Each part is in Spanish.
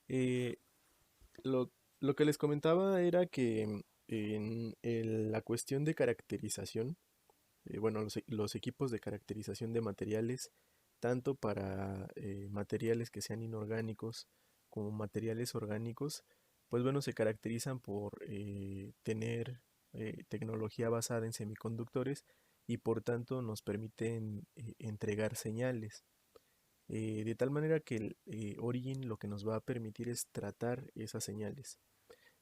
Eh, lo, lo que les comentaba era que la cuestión de caracterización, bueno, los equipos de caracterización de materiales, tanto para materiales que sean inorgánicos como materiales orgánicos, pues bueno, se caracterizan por tener tecnología basada en semiconductores y por tanto nos permiten entregar señales. De tal manera que el Origin lo que nos va a permitir es tratar esas señales.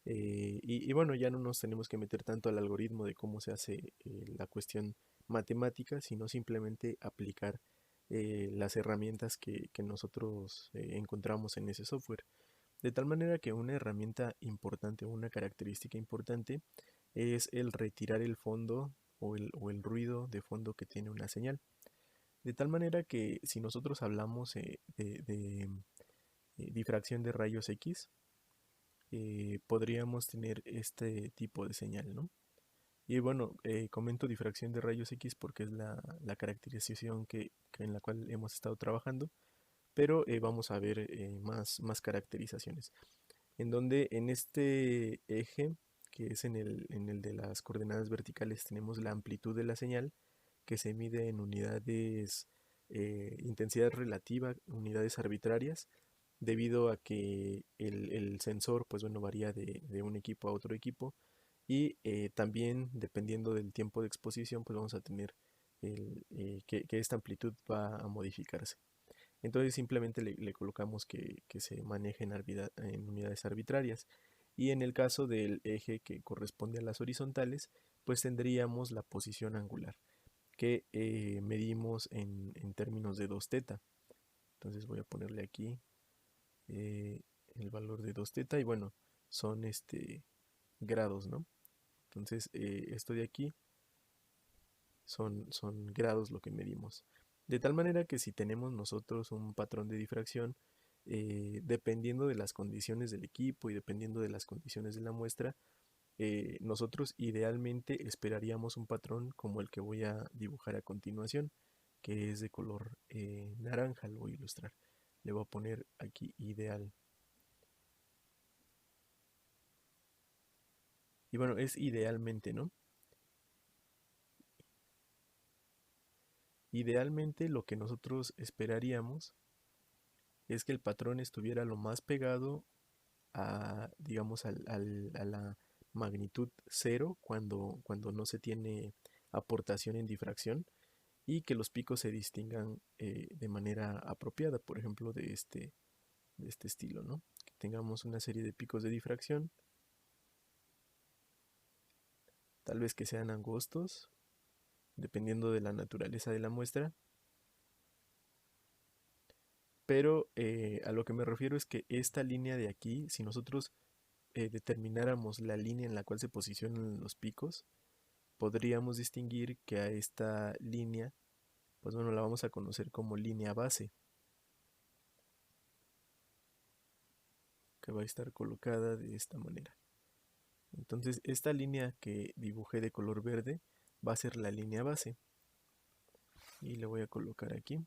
Y bueno, ya no nos tenemos que meter tanto al algoritmo de cómo se hace la cuestión matemática, sino simplemente aplicar las herramientas que nosotros encontramos en ese software. De tal manera que una herramienta importante, una característica importante, es el retirar el fondo o el ruido de fondo que tiene una señal. De tal manera que si nosotros hablamos de difracción de rayos X, podríamos tener este tipo de señal, ¿no? Y bueno, comento difracción de rayos X porque es la caracterización en la cual hemos estado trabajando, pero vamos a ver más caracterizaciones. En donde en este eje, que es en el de las coordenadas verticales, tenemos la amplitud de la señal, que se mide en unidades, intensidad relativa, unidades arbitrarias, debido a que el sensor, pues bueno, varía de un equipo a otro equipo y también dependiendo del tiempo de exposición, pues vamos a tener que esta amplitud va a modificarse. Entonces simplemente le colocamos que se maneje en unidades arbitrarias. Y en el caso del eje que corresponde a las horizontales, pues tendríamos la posición angular, que medimos en términos de 2 teta. Entonces voy a ponerle aquí eh, el valor de 2 teta y bueno, son grados, ¿no? Entonces esto de aquí son grados lo que medimos. De tal manera que si tenemos nosotros un patrón de difracción, dependiendo de las condiciones del equipo y dependiendo de las condiciones de la muestra, nosotros idealmente esperaríamos un patrón como el que voy a dibujar a continuación, que es de color naranja. Lo voy a ilustrar. Le voy a poner aquí ideal. Y bueno, es idealmente, ¿no? Idealmente lo que nosotros esperaríamos es que el patrón estuviera lo más pegado a, digamos, a la magnitud cero cuando no se tiene aportación en difracción y que los picos se distingan de manera apropiada, por ejemplo, de este estilo, ¿no? Que tengamos una serie de picos de difracción, tal vez que sean angostos, dependiendo de la naturaleza de la muestra, pero a lo que me refiero es que esta línea de aquí, si nosotros determináramos la línea en la cual se posicionan los picos, podríamos distinguir que a esta línea, pues bueno, la vamos a conocer como línea base, que va a estar colocada de esta manera. Entonces, esta línea que dibujé de color verde va a ser la línea base. Y le voy a colocar aquí,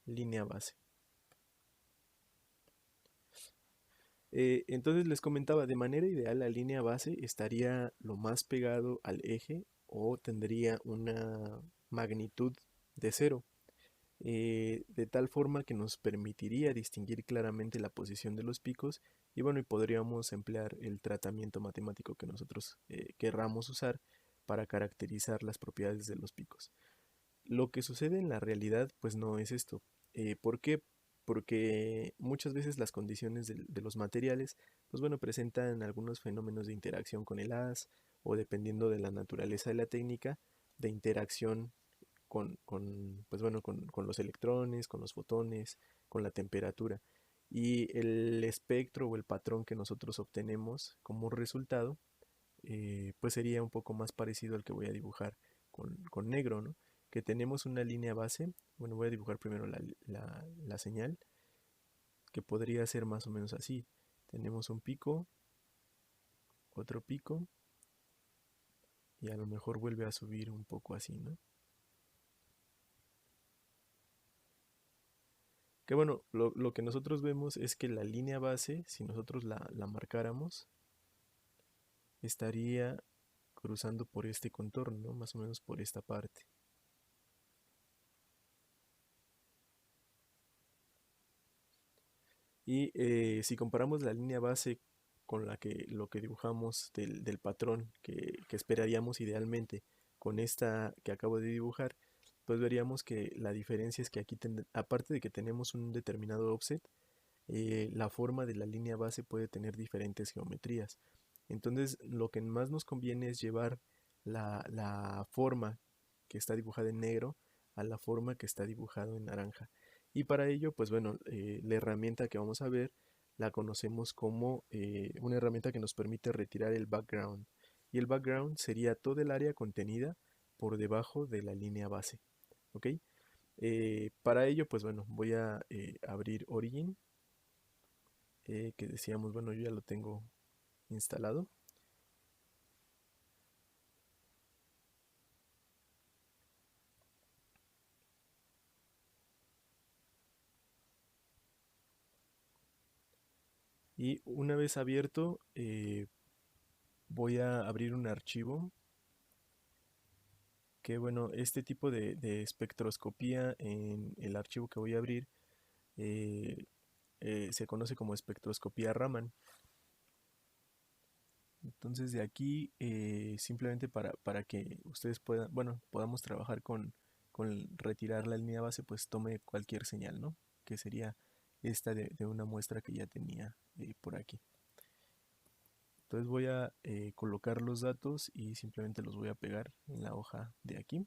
línea base. Entonces les comentaba, de manera ideal la línea base estaría lo más pegado al eje o tendría una magnitud de cero, de tal forma que nos permitiría distinguir claramente la posición de los picos y bueno, y podríamos emplear el tratamiento matemático que nosotros querramos usar para caracterizar las propiedades de los picos. Lo que sucede en la realidad pues no es esto. ¿Por qué? Porque muchas veces las condiciones de los materiales pues bueno, presentan algunos fenómenos de interacción con el haz o dependiendo de la naturaleza de la técnica, de interacción pues bueno, con los electrones, con los fotones, con la temperatura. Y el espectro o el patrón que nosotros obtenemos como resultado, pues sería un poco más parecido al que voy a dibujar con negro, ¿no? Que tenemos una línea base. Bueno, voy a dibujar primero la señal, que podría ser más o menos así. Tenemos un pico, otro pico, y a lo mejor vuelve a subir un poco así, ¿no? Que bueno, lo que nosotros vemos es que la línea base, si nosotros la marcáramos, estaría cruzando por este contorno, ¿no? Más o menos por esta parte. Y si comparamos la línea base con lo que dibujamos del patrón que esperaríamos idealmente con esta que acabo de dibujar, pues veríamos que la diferencia es que aquí, aparte de que tenemos un determinado offset, la forma de la línea base puede tener diferentes geometrías. Entonces, lo que más nos conviene es llevar la forma que está dibujada en negro a la forma que está dibujado en naranja. Y para ello, pues bueno, la herramienta que vamos a ver la conocemos como una herramienta que nos permite retirar el background. Y el background sería todo el área contenida por debajo de la línea base. ¿Ok? Para ello, pues bueno, voy a abrir Origin, que decíamos, bueno, yo ya lo tengo instalado. Y una vez abierto, voy a abrir un archivo que, bueno, este tipo de espectroscopía en el archivo que voy a abrir eh, se conoce como espectroscopía Raman. Entonces de aquí, simplemente para que ustedes puedan, bueno, podamos trabajar con retirar la línea base, pues tome cualquier señal, ¿no? Que sería esta de una muestra que ya tenía por aquí. Entonces voy a colocar los datos y simplemente los voy a pegar en la hoja de aquí.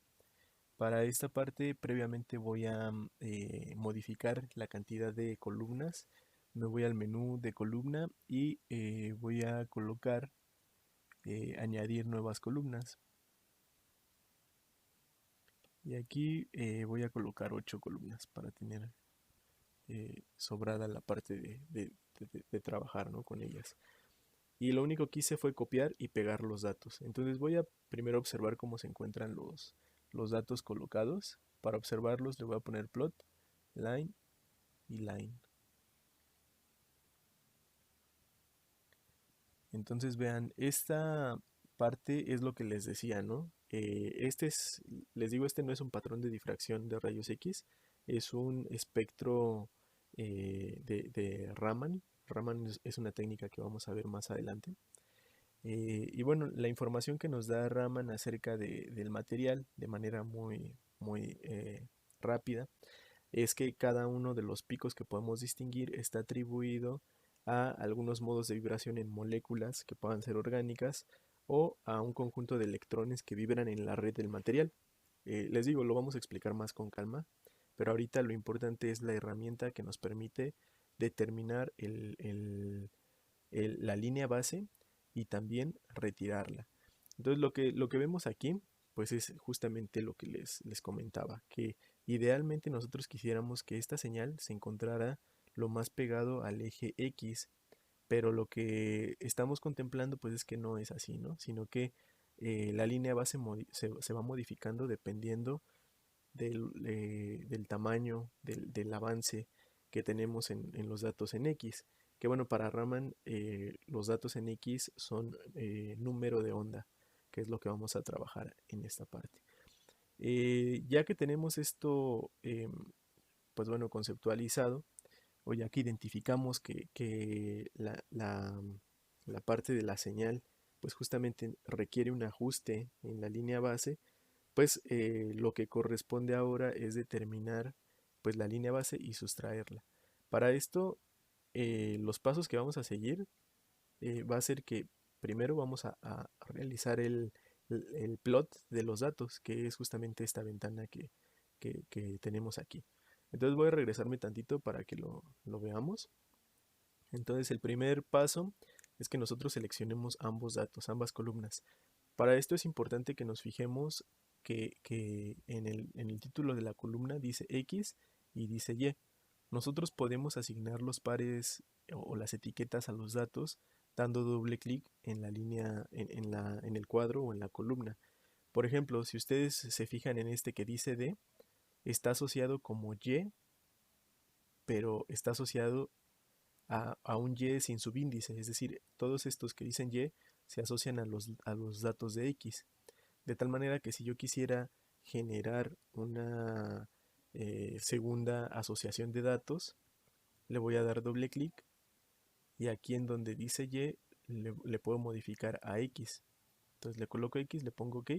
Para esta parte previamente voy a modificar la cantidad de columnas. Me voy al menú de columna y voy a colocar añadir nuevas columnas. Y aquí voy a colocar 8 columnas para tener sobrada la parte de trabajar, ¿no? Con ellas. Y lo único que hice fue copiar y pegar los datos. Entonces voy a primero observar cómo se encuentran los datos colocados. Para observarlos le voy a poner plot, line y line. Entonces vean, esta parte es lo que les decía, ¿no? Les digo, este no es un patrón de difracción de rayos X, es un espectro de Raman. Raman es una técnica que vamos a ver más adelante. Y bueno, la información que nos da Raman acerca del material de manera muy rápida es que cada uno de los picos que podemos distinguir está atribuido a algunos modos de vibración en moléculas que puedan ser orgánicas o a un conjunto de electrones que vibran en la red del material. Les digo, lo vamos a explicar más con calma, pero ahorita lo importante es la herramienta que nos permite determinar la línea base y también retirarla. Entonces lo que vemos aquí pues es justamente lo que les comentaba, que idealmente nosotros quisiéramos que esta señal se encontrara lo más pegado al eje X, pero lo que estamos contemplando pues es que no es así, ¿no? Sino que la línea base se va modificando dependiendo del tamaño, del avance que tenemos en los datos en X. Que bueno, para Raman los datos en X son número de onda, que es lo que vamos a trabajar en esta parte. Ya que tenemos esto, pues bueno, conceptualizado, o ya que identificamos que la parte de la señal, pues justamente requiere un ajuste en la línea base, pues lo que corresponde ahora es determinar pues la línea base y sustraerla. Para esto, los pasos que vamos a seguir va a ser que primero vamos a realizar el plot de los datos, que es justamente esta ventana que tenemos aquí. Entonces voy a regresarme tantito para que lo veamos. Entonces el primer paso es que nosotros seleccionemos ambos datos, ambas columnas. Para esto es importante que nos fijemos que en el título de la columna dice X y dice Y. Nosotros podemos asignar los pares o las etiquetas a los datos dando doble clic en la línea, en el cuadro o en la columna. Por ejemplo, si ustedes se fijan en este que dice D, está asociado como Y, pero está asociado a un Y sin subíndice, es decir, todos estos que dicen Y se asocian a los datos de X, de tal manera que si yo quisiera generar una segunda asociación de datos, le voy a dar doble clic y aquí en donde dice Y le puedo modificar a X. Entonces le coloco X, le pongo OK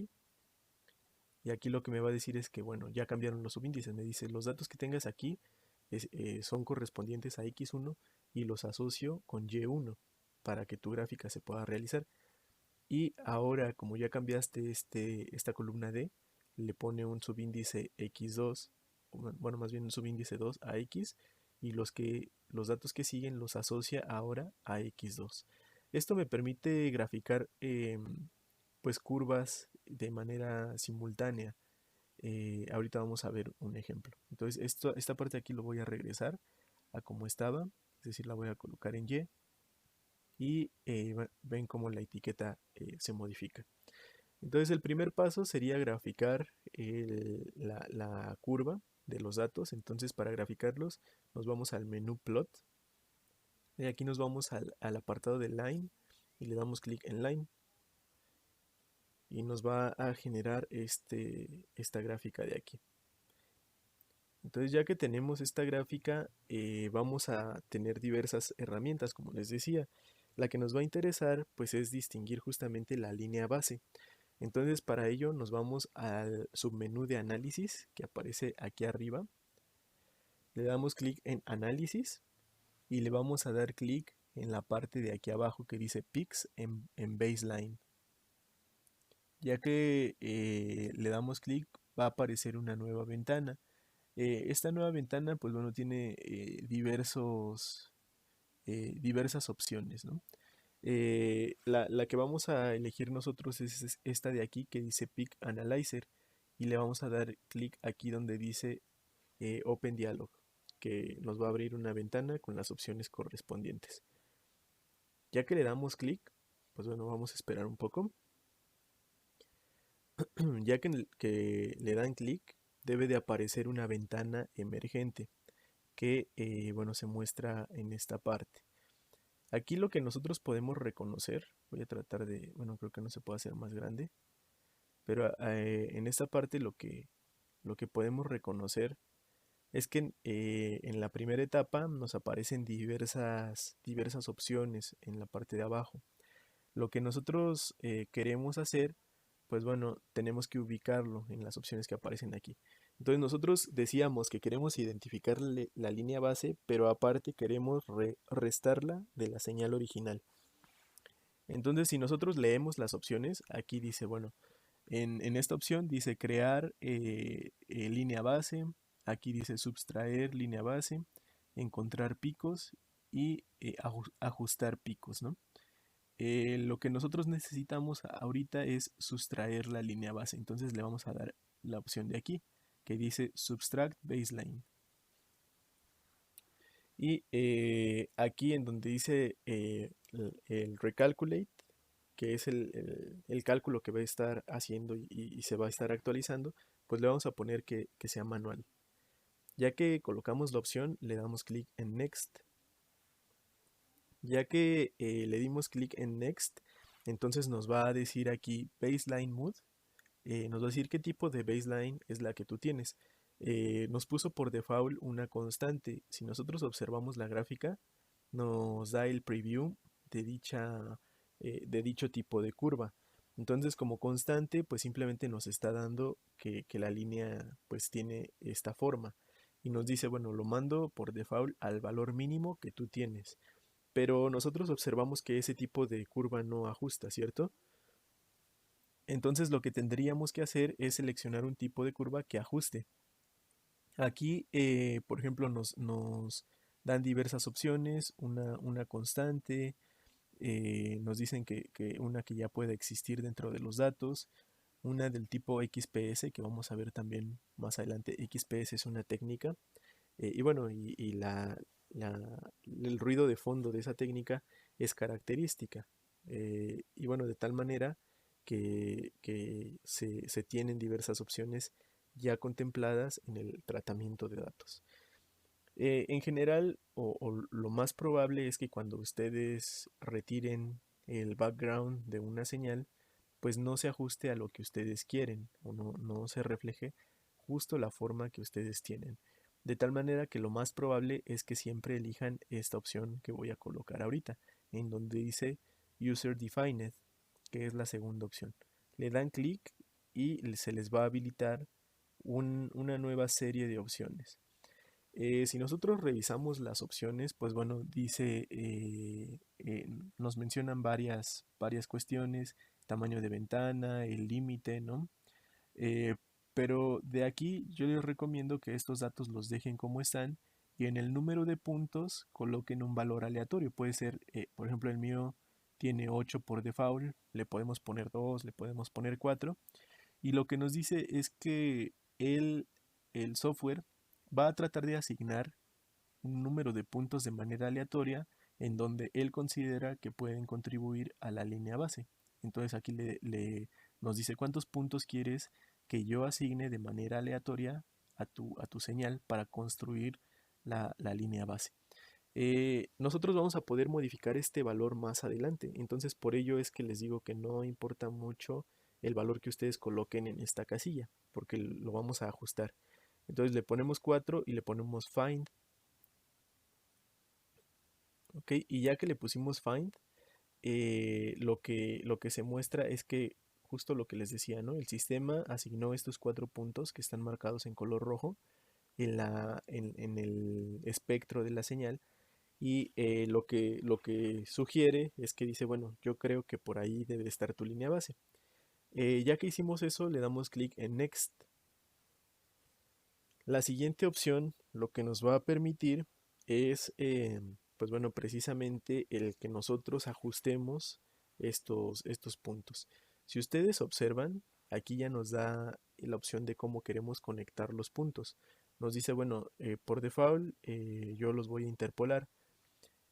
y aquí lo que me va a decir es que, bueno, ya cambiaron los subíndices. Me dice, los datos que tengas aquí son correspondientes a X1 y los asocio con Y1 para que tu gráfica se pueda realizar. Y ahora, como ya cambiaste esta columna D, le pone un subíndice X2, bueno, más bien un subíndice 2 a X, y los datos que siguen los asocia ahora a X2. Esto me permite graficar pues curvas de manera simultánea. Ahorita vamos a ver un ejemplo. Entonces, esta parte de aquí lo voy a regresar a como estaba, es decir, la voy a colocar en Y ven cómo la etiqueta se modifica. Entonces el primer paso sería graficar la curva de los datos. Entonces para graficarlos nos vamos al menú Plot. Y aquí nos vamos al apartado de Line y le damos clic en Line. Y nos va a generar esta gráfica de aquí. Entonces ya que tenemos esta gráfica, vamos a tener diversas herramientas, como les decía. La que nos va a interesar pues es distinguir justamente la línea base. Entonces para ello nos vamos al submenú de análisis que aparece aquí arriba. Le damos clic en análisis y le vamos a dar clic en la parte de aquí abajo que dice Pix en baseline. Ya que le damos clic va a aparecer una nueva ventana. Esta nueva ventana pues bueno tiene diversas opciones, ¿no? La que vamos a elegir nosotros es esta de aquí que dice Pick Analyzer y le vamos a dar clic aquí donde dice Open Dialog, que nos va a abrir una ventana con las opciones correspondientes. Ya que le damos clic, pues bueno, vamos a esperar un poco. Ya que le dan clic, debe de aparecer una ventana emergente que bueno, se muestra en esta parte. Aquí lo que nosotros podemos reconocer, voy a tratar de, bueno, creo que no se puede hacer más grande, pero en esta parte lo que podemos reconocer es que en la primera etapa nos aparecen diversas opciones en la parte de abajo. Lo que nosotros queremos hacer, pues bueno, tenemos que ubicarlo en las opciones que aparecen aquí. Entonces nosotros decíamos que queremos identificarle la línea base, pero aparte queremos restarla de la señal original. Entonces si nosotros leemos las opciones, aquí dice, bueno, en esta opción dice crear línea base, aquí dice subtraer línea base, encontrar picos y ajustar picos, ¿no? Lo que nosotros necesitamos ahorita es sustraer la línea base, entonces le vamos a dar la opción de aquí que dice subtract baseline. Y aquí en donde dice el recalculate, que es el cálculo que va a estar haciendo y se va a estar actualizando, pues le vamos a poner que sea manual. Ya que colocamos la opción, le damos clic en Next. Ya que le dimos clic en Next, entonces nos va a decir aquí Baseline Mode. Nos va a decir qué tipo de baseline es la que tú tienes. Nos puso por default una constante. Si nosotros observamos la gráfica, nos da el preview de dicho tipo de curva. Entonces, como constante, pues simplemente nos está dando que la línea pues tiene esta forma. Y nos dice, bueno, lo mando por default al valor mínimo que tú tienes. Pero nosotros observamos que ese tipo de curva no ajusta, ¿cierto? Entonces lo que tendríamos que hacer es seleccionar un tipo de curva que ajuste. Aquí, por ejemplo, nos dan diversas opciones, una constante, nos dicen que una que ya puede existir dentro de los datos, una del tipo XPS, que vamos a ver también más adelante. XPS es una técnica, y bueno, el ruido de fondo de esa técnica es característica. Y bueno, de tal manera que se tienen diversas opciones ya contempladas en el tratamiento de datos. En general, o lo más probable es que cuando ustedes retiren el background de una señal, pues no se ajuste a lo que ustedes quieren o no se refleje justo la forma que ustedes tienen. De tal manera que lo más probable es que siempre elijan esta opción que voy a colocar ahorita, en donde dice User Defined, que es la segunda opción. Le dan clic y se les va a habilitar una nueva serie de opciones. Si nosotros revisamos las opciones, pues bueno, dice, nos mencionan varias cuestiones, tamaño de ventana, el límite, ¿no? Eh, pero de aquí yo les recomiendo que estos datos los dejen como están y en el número de puntos coloquen un valor aleatorio. Puede ser, por ejemplo, el mío tiene 8 por default, le podemos poner 2, le podemos poner 4 y lo que nos dice es que el software va a tratar de asignar un número de puntos de manera aleatoria en donde él considera que pueden contribuir a la línea base. Entonces aquí nos dice cuántos puntos quieres que yo asigne de manera aleatoria a tu señal para construir la línea base. Nosotros vamos a poder modificar este valor más adelante. Entonces por ello es que les digo que no importa mucho el valor que ustedes coloquen en esta casilla, porque lo vamos a ajustar. Entonces le ponemos 4 y le ponemos find. Ok, y ya que le pusimos find, lo que se muestra es que justo lo que les decía, ¿no? El sistema asignó estos 4 puntos que están marcados en color rojo en el espectro de la señal y lo que sugiere es que dice, bueno, yo creo que por ahí debe estar tu línea base. Ya que hicimos eso, le damos clic en Next. La siguiente opción lo que nos va a permitir es, pues bueno, precisamente el que nosotros ajustemos estos puntos. Si ustedes observan, aquí ya nos da la opción de cómo queremos conectar los puntos. Nos dice, bueno, por default yo los voy a interpolar.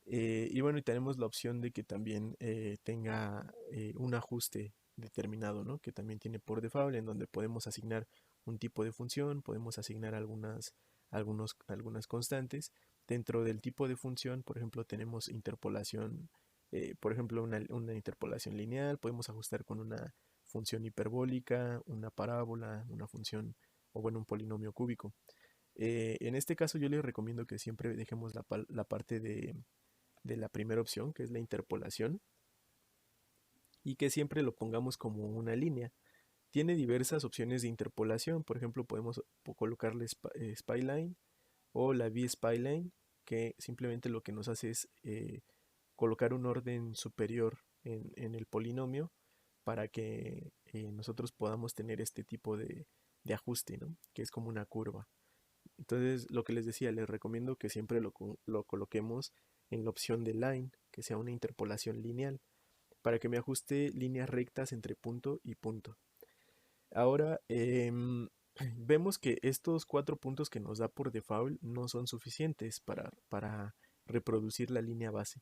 Y bueno, y tenemos la opción de que también tenga un ajuste determinado, ¿no? Que también tiene por default, en donde podemos asignar un tipo de función, podemos asignar algunas constantes. Dentro del tipo de función, por ejemplo, tenemos interpolación, por ejemplo, una interpolación lineal, podemos ajustar con una función hiperbólica, una parábola, una función, o bueno, un polinomio cúbico. En este caso yo les recomiendo que siempre dejemos la parte de la primera opción, que es la interpolación, y que siempre lo pongamos como una línea. Tiene diversas opciones de interpolación, por ejemplo, podemos colocarle spline o la v-spline, que simplemente lo que nos hace es colocar un orden superior en el polinomio para que nosotros podamos tener este tipo de ajuste, ¿no? Que es como una curva. Entonces, lo que les decía, les recomiendo que siempre lo coloquemos en la opción de line, que sea una interpolación lineal, para que me ajuste líneas rectas entre punto y punto. Ahora, vemos que estos 4 puntos que nos da por default no son suficientes para reproducir la línea base.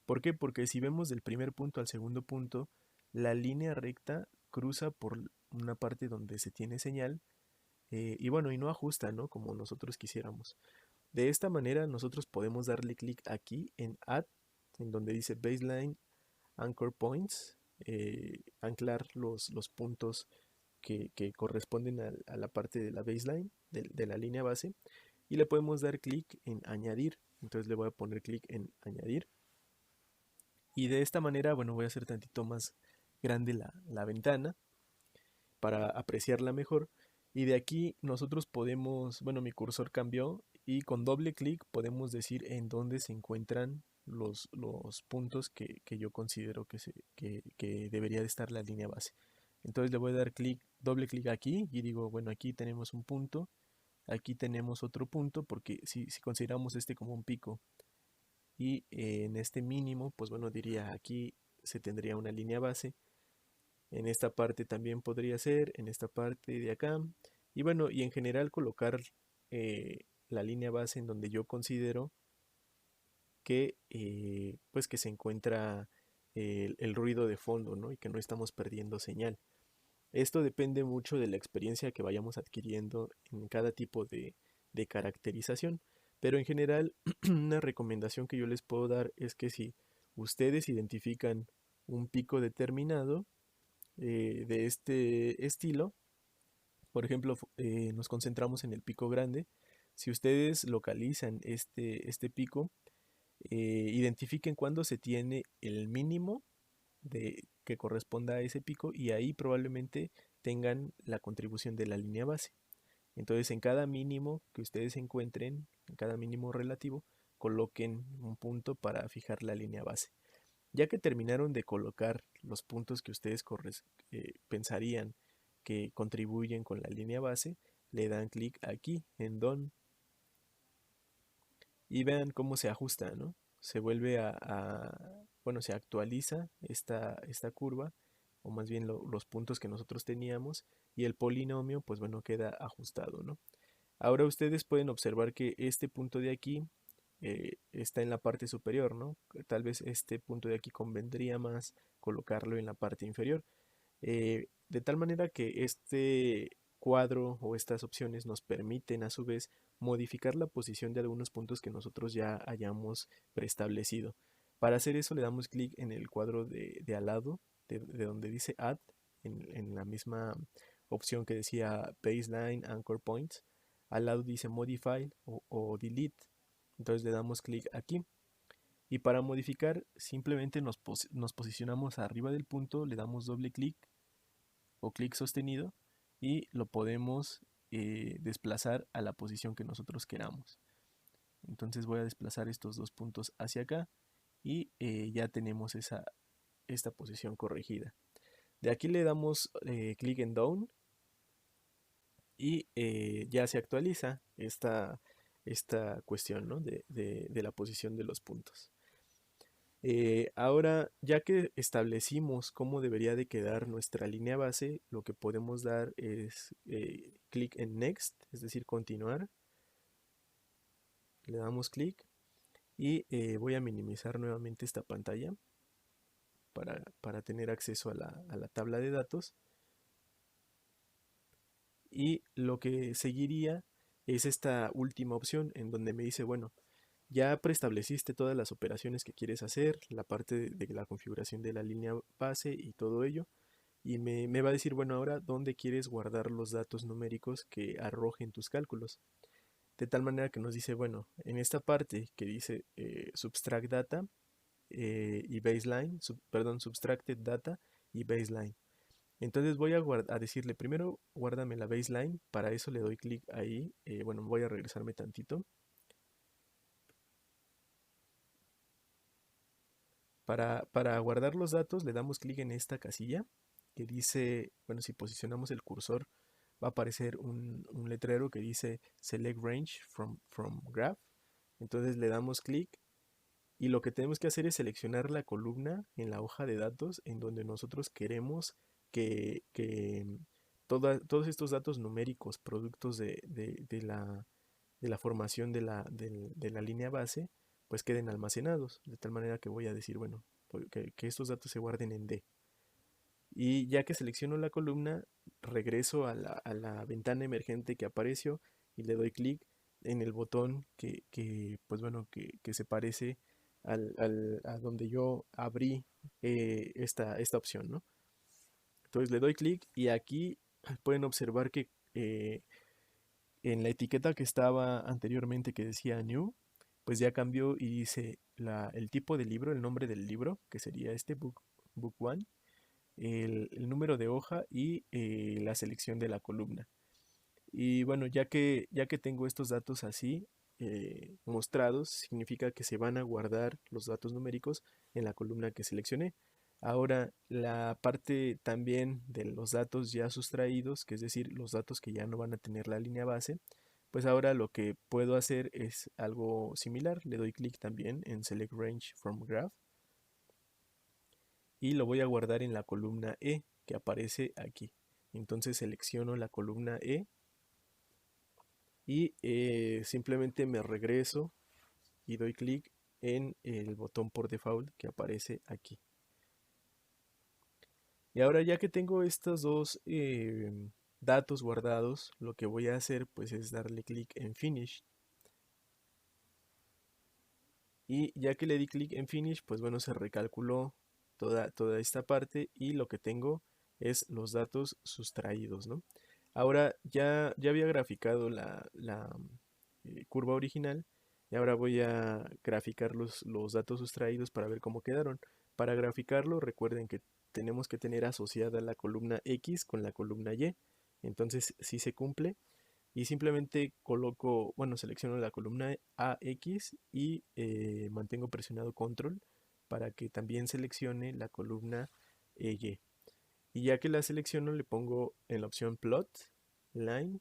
¿Por qué? Porque si vemos del primer punto al segundo punto, la línea recta cruza por una parte donde se tiene señal y bueno, y no ajusta, ¿no? Como nosotros quisiéramos. De esta manera nosotros podemos darle clic aquí en Add, en donde dice Baseline Anchor Points, anclar los puntos que corresponden a la parte de la baseline, de la línea base, y le podemos dar clic en Añadir. Entonces le voy a poner clic en Añadir. Y de esta manera, bueno, voy a hacer tantito más grande la ventana para apreciarla mejor. Y de aquí nosotros podemos, bueno, mi cursor cambió y con doble clic podemos decir en dónde se encuentran los puntos que yo considero que debería de estar la línea base. Entonces le voy a dar doble clic aquí y digo, bueno, aquí tenemos un punto, aquí tenemos otro punto, porque si consideramos este como un pico y en este mínimo, pues bueno, diría aquí se tendría una línea base en esta parte también podría ser, en esta parte de acá. Y bueno, y en general colocar la línea base en donde yo considero que pues que se encuentra el ruido de fondo, ¿no? Y que no estamos perdiendo señal. Esto depende mucho de la experiencia que vayamos adquiriendo en cada tipo de caracterización. Pero en general, una recomendación que yo les puedo dar es que si ustedes identifican un pico determinado de este estilo, por ejemplo, nos concentramos en el pico grande. Si ustedes localizan este pico, identifiquen cuándo se tiene el mínimo que corresponda a ese pico y ahí probablemente tengan la contribución de la línea base. Entonces, en cada mínimo que ustedes encuentren, en cada mínimo relativo, coloquen un punto para fijar la línea base. Ya que terminaron de colocar los puntos que ustedes pensarían que contribuyen con la línea base, le dan clic aquí en Done y vean cómo se ajusta, ¿no? Se vuelve bueno, se actualiza esta curva, o más bien los puntos que nosotros teníamos, y el polinomio, pues bueno, queda ajustado, ¿no? Ahora ustedes pueden observar que este punto de aquí está en la parte superior, ¿no? Tal vez este punto de aquí convendría más colocarlo en la parte inferior. De tal manera que este cuadro o estas opciones nos permiten a su vez modificar la posición de algunos puntos que nosotros ya hayamos preestablecido. Para hacer eso le damos clic en el cuadro de al lado, de donde dice Add, en la misma opción que decía Baseline Anchor Points. Al lado dice Modify o Delete. Entonces le damos clic aquí. Y para modificar simplemente nos posicionamos arriba del punto, le damos doble clic o clic sostenido y lo podemos desplazar a la posición que nosotros queramos. Entonces voy a desplazar estos dos puntos hacia acá y ya tenemos esta posición corregida. De aquí le damos clic en Down y ya se actualiza esta cuestión, ¿no? de la posición de los puntos. Ahora, ya que establecimos cómo debería de quedar nuestra línea base, lo que podemos dar es clic en Next, es decir, continuar. Le damos clic y voy a minimizar nuevamente esta pantalla para tener acceso a la tabla de datos. Y lo que seguiría es esta última opción en donde me dice, bueno, ya preestableciste todas las operaciones que quieres hacer, la parte de la configuración de la línea base y todo ello. Y me va a decir, bueno, ahora dónde quieres guardar los datos numéricos que arrojen tus cálculos. De tal manera que nos dice, bueno, en esta parte que dice subtract data y baseline, perdón, subtracted data y baseline. Entonces voy a decirle primero, guárdame la baseline. Para eso le doy clic ahí. Bueno, voy a regresarme tantito. Para guardar los datos le damos clic en esta casilla que dice, bueno, si posicionamos el cursor va a aparecer un letrero que dice Select Range from Graph. Entonces le damos clic y lo que tenemos que hacer es seleccionar la columna en la hoja de datos en donde nosotros queremos que todos estos datos numéricos, productos de la formación de la línea base, pues queden almacenados. De tal manera que voy a decir, bueno, que estos datos se guarden en D. Y ya que selecciono la columna, regreso a la ventana emergente que apareció y le doy clic en el botón pues bueno, que se parece a donde yo abrí esta opción, ¿no? Entonces le doy clic y aquí pueden observar que en la etiqueta que estaba anteriormente que decía New, pues ya cambió y dice el tipo de libro, el nombre del libro, que sería este book 1, el número de hoja y la selección de la columna. Y bueno, ya que tengo estos datos así mostrados, significa que se van a guardar los datos numéricos en la columna que seleccioné. Ahora, la parte también de los datos ya sustraídos, que es decir, los datos que ya no van a tener la línea base, pues ahora lo que puedo hacer es algo similar. Le doy clic también en Select Range from Graph y lo voy a guardar en la columna E que aparece aquí. Entonces selecciono la columna E y simplemente me regreso y doy clic en el botón por default que aparece aquí. Y ahora ya que tengo estos dos datos guardados, lo que voy a hacer pues es darle clic en Finish. Y ya que le di clic en Finish, pues bueno, se recalculó toda esta parte y lo que tengo es los datos sustraídos, ¿no? Ahora ya había graficado la curva original y ahora voy a graficar los datos sustraídos para ver cómo quedaron. Para graficarlo, recuerden que tenemos que tener asociada la columna X con la columna Y. Entonces, si se cumple, y simplemente coloco, bueno, selecciono la columna AX y mantengo presionado control para que también seleccione la columna Y. Y ya que la selecciono le pongo en la opción plot, line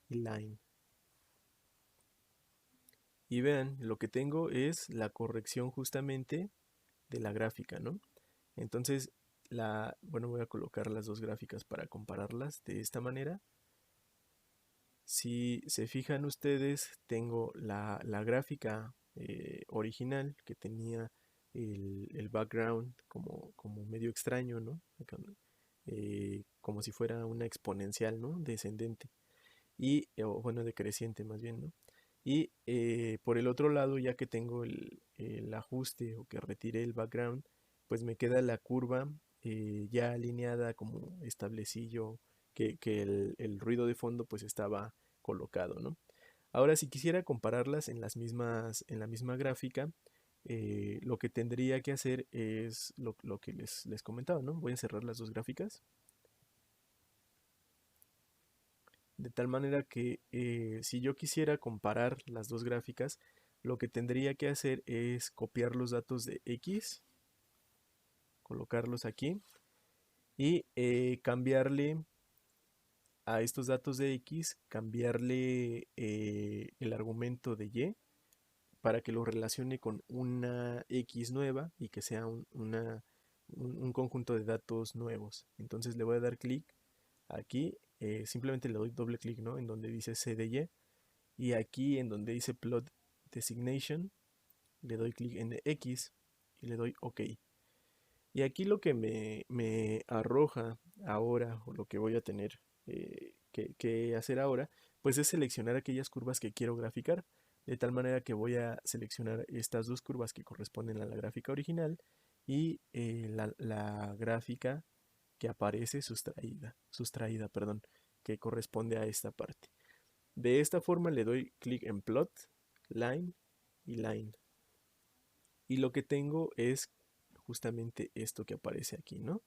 y line. Y vean, lo que tengo es la corrección justamente de la gráfica, ¿no? Entonces, bueno, voy a colocar las dos gráficas para compararlas de esta manera. Si se fijan ustedes, tengo la gráfica original que tenía el background como medio extraño, ¿no? Como si fuera una exponencial, ¿no? Descendente. O bueno, decreciente más bien, ¿no? Y por el otro lado, ya que tengo el ajuste o que retiré el background, pues me queda la curva ya alineada como establecí yo que el ruido de fondo pues estaba colocado, ¿no? Ahora, si quisiera compararlas en la misma gráfica, lo que tendría que hacer es lo que les comentaba, ¿no? Voy a cerrar las dos gráficas. De tal manera que si yo quisiera comparar las dos gráficas, lo que tendría que hacer es copiar los datos de X, colocarlos aquí y cambiarle a estos datos de X, cambiarle el argumento de Y para que lo relacione con una X nueva y que sea un conjunto de datos nuevos. Entonces le voy a dar clic aquí, simplemente le doy doble clic, ¿no? En donde dice CDY. Y aquí en donde dice Plot Designation, le doy clic en X y le doy OK. Y aquí lo que me arroja ahora, o lo que voy a tener que hacer ahora, pues es seleccionar aquellas curvas que quiero graficar. De tal manera que voy a seleccionar estas dos curvas que corresponden a la gráfica original y la gráfica que aparece sustraída, perdón, que corresponde a esta parte. De esta forma le doy clic en plot, line y line. Y lo que tengo es justamente esto que aparece aquí, ¿no?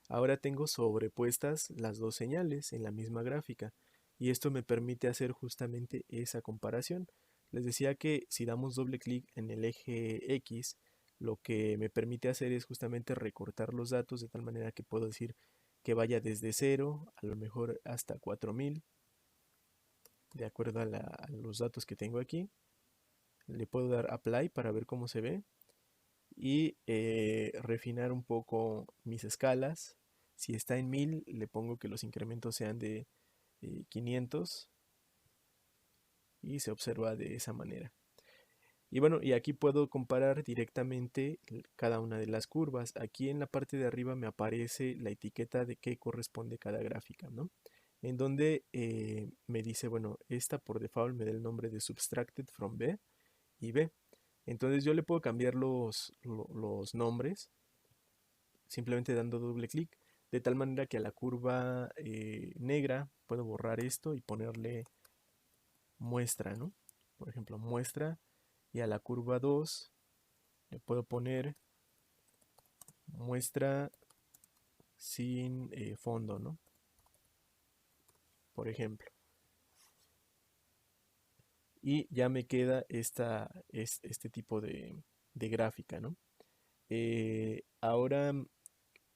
Ahora tengo sobrepuestas las dos señales en la misma gráfica. Y esto me permite hacer justamente esa comparación. Les decía que si damos doble clic en el eje X, lo que me permite hacer es justamente recortar los datos de tal manera que puedo decir que vaya desde 0 a lo mejor hasta 4000 de acuerdo a los datos que tengo aquí. Le puedo dar apply para ver cómo se ve y refinar un poco mis escalas. Si está en 1000, le pongo que los incrementos sean de 500 y se observa de esa manera. Y bueno, y aquí puedo comparar directamente cada una de las curvas. Aquí en la parte de arriba me aparece la etiqueta de qué corresponde cada gráfica, ¿no? En donde me dice, bueno, esta por default me da el nombre de subtracted from B y B. Entonces yo le puedo cambiar los nombres simplemente dando doble clic, de tal manera que a la curva negra puedo borrar esto y ponerle muestra, ¿no? Por ejemplo, muestra, y a la curva 2 le puedo poner muestra sin fondo, ¿no? Por ejemplo. Y ya me queda este tipo de gráfica, ¿no? Ahora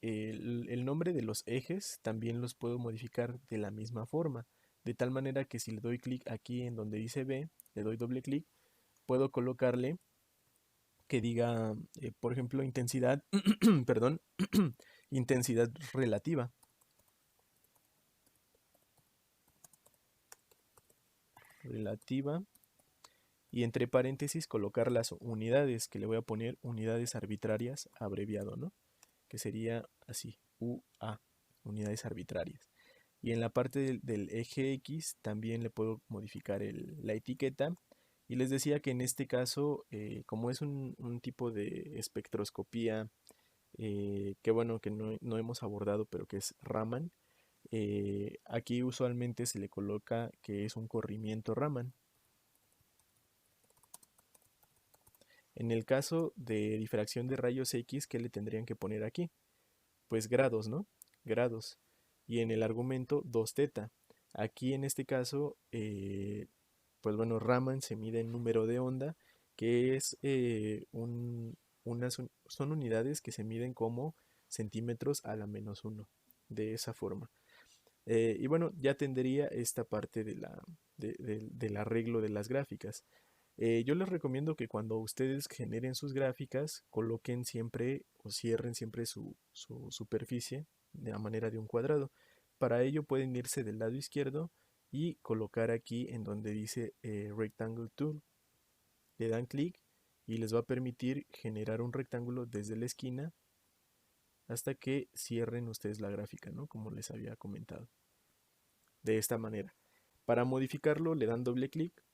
el nombre de los ejes también los puedo modificar de la misma forma, de tal manera que si le doy clic aquí en donde dice B, le doy doble clic, puedo colocarle que diga, por ejemplo, intensidad, perdón, intensidad relativa. Relativa. Y entre paréntesis colocar las unidades, que le voy a poner unidades arbitrarias abreviado, ¿no? Que sería así, UA, unidades arbitrarias. Y en la parte del eje X también le puedo modificar la etiqueta Y les decía que en este caso, como es un tipo de espectroscopía que bueno, que no hemos abordado, pero que es Raman, aquí usualmente se le coloca que es un corrimiento Raman. En el caso de difracción de rayos X, ¿qué le tendrían que poner aquí? Pues grados, ¿no? Grados. Y en el argumento 2 teta. Aquí en este caso, pues bueno, Raman se mide en número de onda, que es son unidades que se miden como centímetros a la menos uno, de esa forma. Y bueno, ya tendría esta parte del arreglo de las gráficas. Yo les recomiendo que cuando ustedes generen sus gráficas, coloquen siempre o cierren siempre su superficie de la manera de un cuadrado. Para ello pueden irse del lado izquierdo y colocar aquí en donde dice Rectangle Tool. Le dan clic y les va a permitir generar un rectángulo desde la esquina hasta que cierren ustedes la gráfica, ¿no? Como les había comentado. De esta manera. Para modificarlo le dan doble clic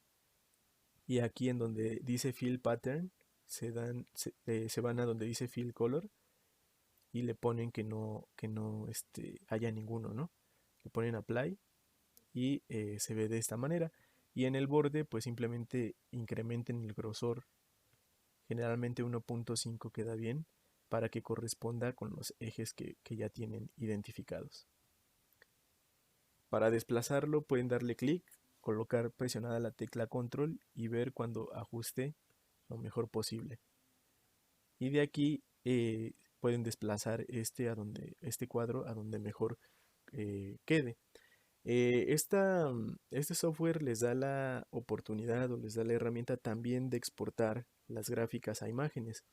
y aquí en donde dice Fill Pattern se van a donde dice Fill Color y le ponen que no haya ninguno, ¿no? Le ponen Apply y se ve de esta manera. Y en el borde pues simplemente incrementen el grosor. Generalmente 1.5 queda bien para que corresponda con los ejes que ya tienen identificados. Para desplazarlo pueden darle clic, colocar presionada la tecla control y ver cuando ajuste lo mejor posible. Y de aquí pueden desplazar este cuadro a donde mejor quede. Este software les da la oportunidad o les da la herramienta también de exportar las gráficas a imágenes.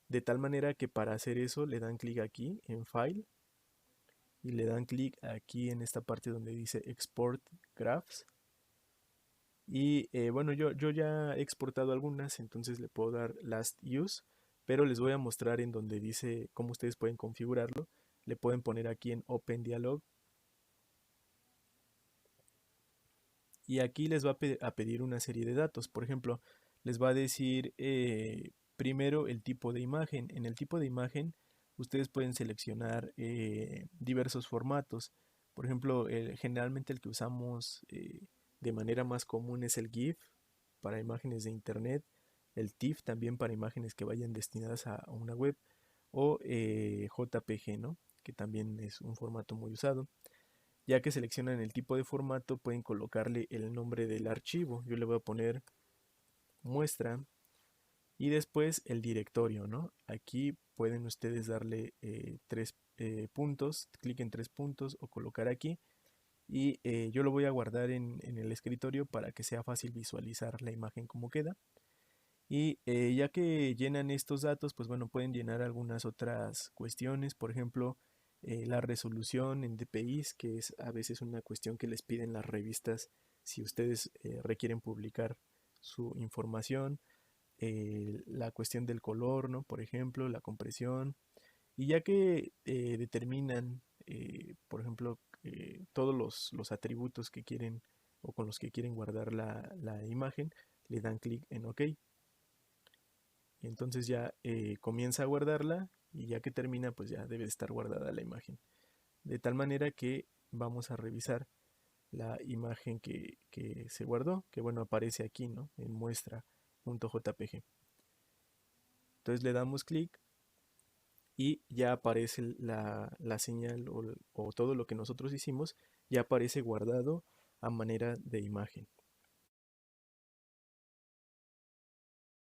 De tal manera que para hacer eso le dan clic aquí en File y le dan clic aquí en esta parte donde dice Export Graphs. Y bueno, yo ya he exportado algunas, entonces le puedo dar Last Use, pero les voy a mostrar en donde dice cómo ustedes pueden configurarlo. Le pueden poner aquí en Open Dialog y aquí les va a pedir una serie de datos. Por ejemplo, les va a decir primero el tipo de imagen. En el tipo de imagen ustedes pueden seleccionar diversos formatos. Por ejemplo, generalmente el que usamos de manera más común es el GIF para imágenes de internet, el TIFF también para imágenes que vayan destinadas a una web o JPG, ¿no? Que también es un formato muy usado. Ya que seleccionan el tipo de formato, pueden colocarle el nombre del archivo. Yo le voy a poner muestra y después el directorio, ¿no? Aquí pueden ustedes darle tres puntos, clic en 3 puntos o colocar aquí. Y yo lo voy a guardar en el escritorio para que sea fácil visualizar la imagen como queda. Y ya que llenan estos datos, pues bueno, pueden llenar algunas otras cuestiones, por ejemplo, la resolución en DPIs, que es a veces una cuestión que les piden las revistas si ustedes requieren publicar su información, la cuestión del color, ¿no? Por ejemplo, la compresión, y ya que determinan, por ejemplo, todos los atributos que quieren o con los que quieren guardar la imagen, le dan clic en OK. Entonces ya comienza a guardarla y ya que termina pues ya debe estar guardada la imagen. De tal manera que vamos a revisar la imagen que se guardó, que bueno aparece aquí, ¿no? En muestra.jpg. Entonces le damos clic y ya aparece la señal o todo lo que nosotros hicimos, ya aparece guardado a manera de imagen.